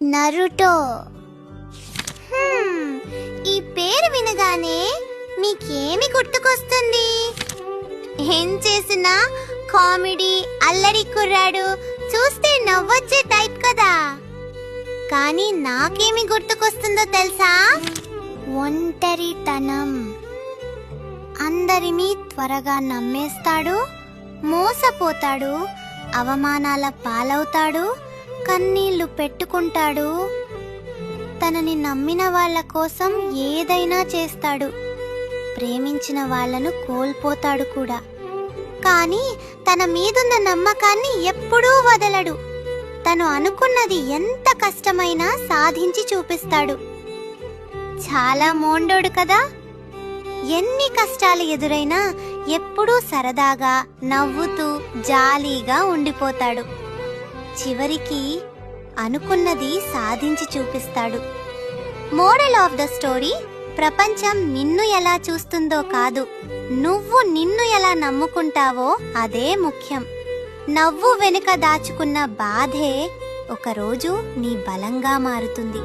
Naruto. ఈ పేరు వినగానే మీకేమి గుర్తుకొస్తుంది? ఏం చేసినా కామెడీ, అల్లరి కుర్రాడు, చూస్తే నవ్వొచ్చే టైప్ కదా. కానీ నాకేమి గుర్తుకొస్తుందో తెలుసా? ఒంటరితనం. అందరినీ త్వరగా నమ్మేస్తాడు, మోసపోతాడు, అవమానాల పాలవుతాడు, కన్నీళ్లు పెట్టుకుంటాడు. తనని నమ్మిన వాళ్ళ కోసం ఏదైనా చేస్తాడు, ప్రేమించిన వాళ్ళను కోల్పోతాడు కూడా. కానీ తన మీదున్న నమ్మకాన్ని ఎప్పుడూ వదలడు. తను అనుకున్నది ఎంత కష్టమైనా సాధించి చూపిస్తాడు. చాలా మోండోడు కదా. ఎన్ని కష్టాలు ఎదురైనా ఎప్పుడూ సరదాగా నవ్వుతూ జాలీగా ఉండిపోతాడు. చివరికి అనుకున్నది సాధించి చూపిస్తాడు. మోరల్ ఆఫ్ ద స్టోరీ: ప్రపంచం నిన్ను ఎలా చూస్తుందో కాదు, నువ్వు నిన్ను ఎలా నమ్ముకుంటావో అదే ముఖ్యం. నవ్వు వెనుక దాచుకున్న బాధే ఒకరోజు నీ బలంగా మారుతుంది.